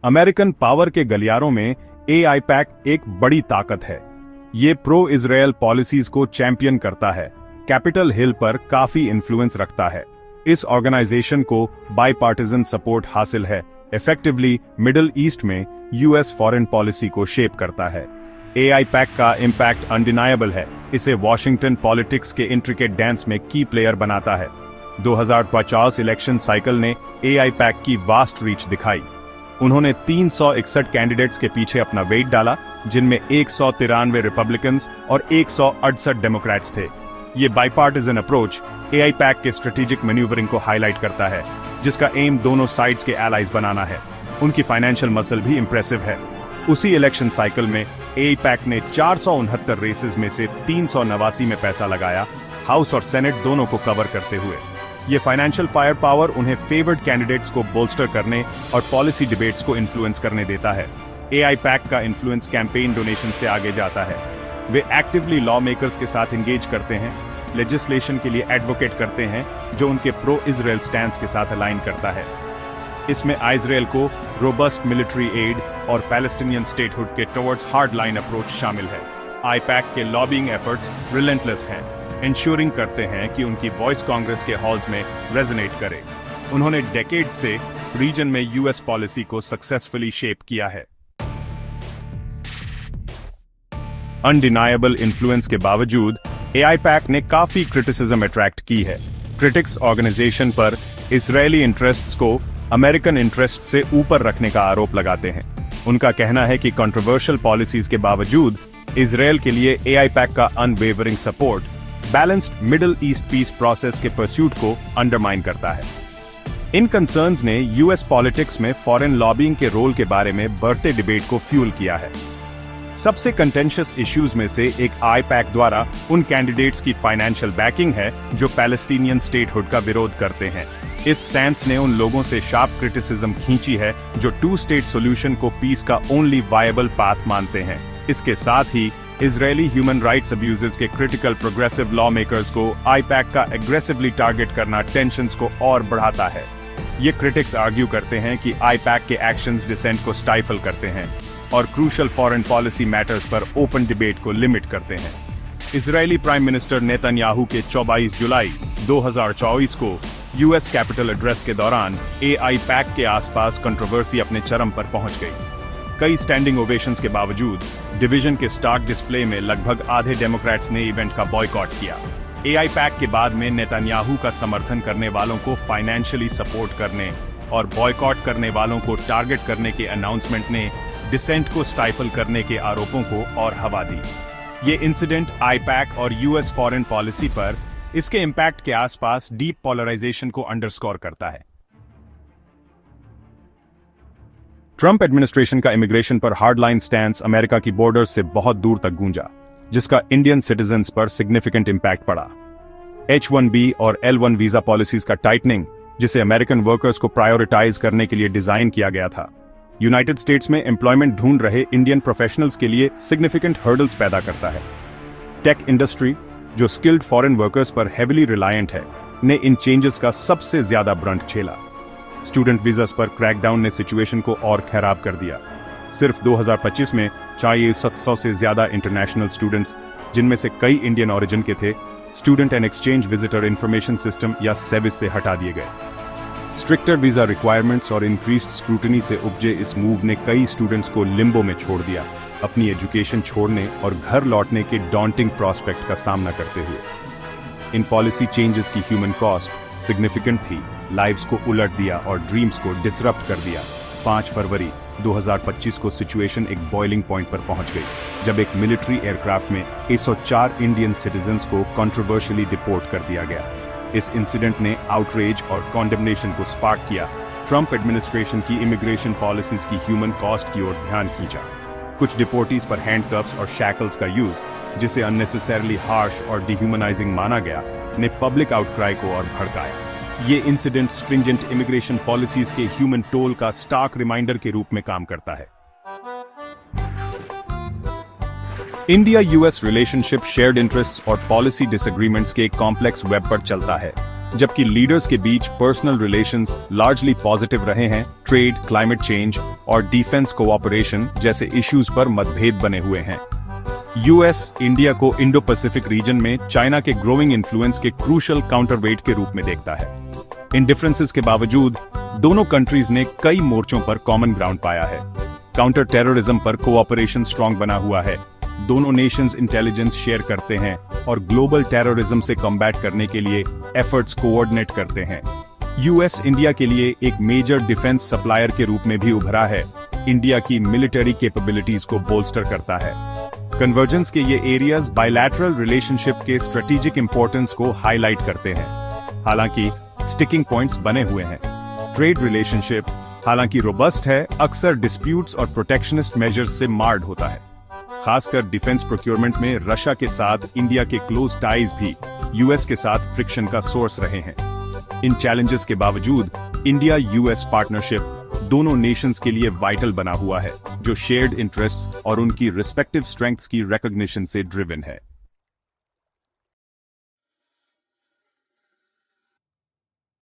American power के गलियारों में एआईपैक एक बड़ी ताकत है। ये प्रो इजराइल पॉलिसीज को चैंपियन करता है, कैपिटल हिल पर काफी इन्फ्लुएंस रखता है। इस ऑर्गेनाइजेशन को बाईपार्टिजन सपोर्ट हासिल है, इफेक्टिवली मिडिल ईस्ट में यूएस फॉरेन पॉलिसी को शेप करता है। एआईपैक का इंपैक्ट अनडिनायबल है, इसे वॉशिंगटन पॉलिटिक्स के इंट्रिकेट डांस में की प्लेयर बनाता है। 2050 इलेक्शन साइकिल ने एआईपैक की वास्ट रीच दिखाई। उन्होंने 361 कैंडिडेट्स के पीछे अपना वेट डाला, जिनमें 193 रिपब्लिकन्स और 168 डेमोक्रेट्स थे। ये बाईपार्टिजन अप्रोच एआईपैक के स्ट्रेटेजिक मैन्यूवरिंग को हाईलाइट करता है, जिसका एम दोनों साइड्स के एलाइज बनाना है। उनकी फाइनेंशियल मसल भी इंप्रेसिव है। उसी इलेक्शन साइकिल में एआईपैक ने 469 रेसेस में से 389 में पैसा लगाया, हाउस और सेनेट दोनों को कवर करते हुए। ये फाइनेंशियल फायर पावर उन्हें फेवर्ड कैंडिडेट्स को बोल्स्टर करने और पॉलिसी डिबेट्स को इन्फ्लुएंस करने देता है। एआईपैक का इन्फ्लुएंस कैंपेन डोनेशन से आगे जाता है। वे एक्टिवली लॉ मेकर्स के साथ एंगेज करते हैं, लेजिस्लेशन के लिए एडवोकेट करते हैं जो उनके प्रो इजराइल स्टैंस के साथ अलाइन करता है। इसमें इजराइल को रोबस्ट मिलिट्री एड और पैलेस्टीनियन स्टेटहुड के टुवर्ड्स हार्ड लाइन अप्रोच शामिल है। आईपैक के लॉबिंग एफर्ट्स रिलेंटलेस हैं, इंश्योरिंग करते हैं कि उनकी वॉइस कांग्रेस के हॉल्स में रेजोनेट करे। उन्होंने डेकेड से रीजन में यूएस पॉलिसी को सक्सेसफुली शेप किया है। अनडिनायबल इन्फ्लुएंस के बावजूद एआईपैक ने काफी क्रिटिसिज्म अट्रैक्ट की है। क्रिटिक्स ऑर्गेनाइजेशन पर इजरायली इंटरेस्ट्स को अमेरिकन इंटरेस्ट से ऊपर रखने का आरोप लगाते हैं। उनका कहना है कि कंट्रोवर्शियल पॉलिसीज के बावजूद इजरायल के लिए एआईपैक का unwavering support balanced middle east peace process के परस्यूट को अंडरमाइन करता है। इन कंसर्न्स ने यूएस पॉलिटिक्स में फॉरेन लॉबिंग के रोल के बारे में बढ़ते डिबेट को फ्यूल किया है। सबसे कंटेंशियस इश्यूज में से एक आईपैक द्वारा उन कैंडिडेट्स की फाइनेंशियल बैकिंग है जो पैलेस्टीनियन स्टेटहुड का विरोध करते हैं। इस स्टैंस ने उन लोगों से शार्प क्रिटिसिज्म खींची है जो टू स्टेट सॉल्यूशन को पीस का ओनली वायबल पाथ मानते हैं। इसके साथ ही इजरायली ह्यूमन राइट्स अब्यूजेस के क्रिटिकल प्रोग्रेसिव लॉ मेकर्स को आईपैक का एग्रेसिवली टारगेट करना टेंशंस को और बढ़ाता है। ये क्रिटिक्स आर्ग्यू करते हैं कि आईपैक के एक्शंस डिसेंट को स्टाइफल करते हैं और क्रूशियल फॉरेन पॉलिसी मैटर्स पर ओपन डिबेट को लिमिट करते हैं। इजरायली प्राइम मिनिस्टर नेतन्याहू के 24 जुलाई 2024 को यूएस कैपिटल एड्रेस के दौरान एआईपैक के आसपास कंट्रोवर्सी अपने चरम पर पहुंच गई। कई स्टैंडिंग ओवेशंस के बावजूद डिवीजन के स्टार्क डिस्प्ले में लगभग आधे डेमोक्रेट्स ने इवेंट का बॉयकॉट किया। एआईपैक के बाद में नेतन्याहू का समर्थन करने वालों को फाइनेंशियली सपोर्ट करने और बॉयकॉट करने वालों को टारगेट करने के अनाउंसमेंट ने डिसेंट को स्टाइफल करने के आरोपों को और हवा दी। ये इंसिडेंट आईपैक और यूएस फॉरेन पॉलिसी पर इसके इंपैक्ट के आसपास डीप पोलराइजेशन को अंडरस्कोर करता है। ट्रंप एडमिनिस्ट्रेशन का इमिग्रेशन पर हार्डलाइन स्टैंस अमेरिका की बॉर्डर्स से बहुत दूर तक गूंजा, जिसका इंडियन सिटीजन्स पर सिग्निफिकेंट इंपैक्ट पड़ा। H-1B और L-1 वीजा पॉलिसीज का टाइटनिंग, जिसे अमेरिकन वर्कर्स को प्रायोरिटाइज करने के लिए डिजाइन किया गया था, यूनाइटेड स्टेट्स में एम्प्लॉयमेंट ढूंढ रहे इंडियन प्रोफेशनल्स के लिए सिग्निफिकेंट हर्डल्स पैदा करता है। टेक इंडस्ट्री, जो स्किल्ड फॉरेन वर्कर्स पर हेविली रिलायंट है, ने इन चेंजेस का सबसे ज्यादा ब्रंट झेला। स्टूडेंट वीजास पर क्रैकडाउन ने सिचुएशन को और खराब कर दिया। सिर्फ 2025 में 700 से ज्यादा इंटरनेशनल स्टूडेंट्स, जिनमें से कई इंडियन ओरिजिन के थे, student and exchange visitor information system या सेविस से हटा दिए गए। स्ट्रिक्टर वीजा रिक्वायरमेंट्स और इंक्रीज्ड स्क्रूटनी से उपजे इस मूव ने कई स्टूडेंट्स को लिम्बो में छोड़ दिया, अपनी एजुकेशन छोड़ने और घर लौटने के डॉन्टिंग प्रोस्पेक्ट का सामना करते हुए। इन पॉलिसी चेंजेस की ह्यूमन कॉस्ट सिग्निफिकेंट थी, लाइव्स को उलट दिया और ड्रीम्स को डिसरप्ट कर दिया। 5 फरवरी 2025 को सिचुएशन एक बॉइलिंग पॉइंट पर पहुंच गई, जब एक मिलिट्री एयरक्राफ्ट में 104 इंडियन सिटीजन्स को कंट्रोवर्शियली डिपोर्ट कर दिया गया। इस इंसिडेंट ने आउटरेज और कॉन्डेमनेशन को स्पार्क किया। ट्रंप एडमिनिस्ट्रेशन की इमिग्रेशन पॉलिसीज की ह्यूमन कॉस्ट की ओर ध्यान खींचा। कुछ डिपोर्टीज पर हैंडकफ्स और शैकल्स का यूज, जिसे अननेसेसरली हार्श और डिह्यूमनाइजिंग माना गया, ने पब्लिक आउटक्राई को और भड़काया। ये इंसिडेंट स्ट्रिंजेंट इमिग्रेशन पॉलिसीज के ह्यूमन टोल का स्टार्क रिमाइंडर के रूप में काम करता है। India US relationship shared interests और पॉलिसी डिसएग्रीमेंट्स के एक कॉम्प्लेक्स वेब पर चलता है। जबकि लीडर्स के बीच पर्सनल रिलेशंस लार्जली पॉजिटिव रहे हैं, ट्रेड, क्लाइमेट चेंज और डिफेंस कोऑपरेशन जैसे इश्यूज पर मतभेद बने हुए हैं। यूएस इंडिया को इंडो पैसिफिक रीजन में चाइना के ग्रोइंग इन्फ्लुएंस के क्रूशल काउंटरवेट के रूप में देखता है। इन डिफरेंसेस के बावजूद दोनों कंट्रीज ने कई मोर्चों पर कॉमन ग्राउंड पाया है। काउंटर टेररिज्म पर कोऑपरेशन स्ट्रांग बना हुआ है, दोनों नेशंस इंटेलिजेंस शेयर करते हैं और ग्लोबल टेररिज्म से कॉम्बैट करने के लिए एफर्ट्स कोऑर्डिनेट करते हैं। यूएस इंडिया के लिए एक मेजर डिफेंस सप्लायर के रूप में भी उभरा है, इंडिया की मिलिट्री कैपेबिलिटीज को बोल्स्टर करता है। कन्वर्जेंस के ये एरियाज बायलैटरल रिलेशनशिप के स्ट्रेटेजिक इंपॉर्टेंस को हाईलाइट करते हैं। हालांकि स्टिकिंग पॉइंट्स बने हुए हैं। ट्रेड रिलेशनशिप हालांकि रोबस्ट है, अक्सर डिस्प्यूट्स और प्रोटेक्शनिस्ट मेजर्स से मार्ड होता है। खासकर डिफेंस प्रोक्योरमेंट में रशिया के साथ इंडिया के क्लोज टाइज भी यूएस के साथ फ्रिक्शन का सोर्स रहे हैं। इन चैलेंजेस के बावजूद इंडिया यूएस पार्टनरशिप दोनों नेशंस के लिए वाइटल बना हुआ है, जो शेयर्ड इंटरेस्ट्स और उनकी रिस्पेक्टिव स्ट्रेंथ्स की रिकॉग्निशन से ड्रिवन है।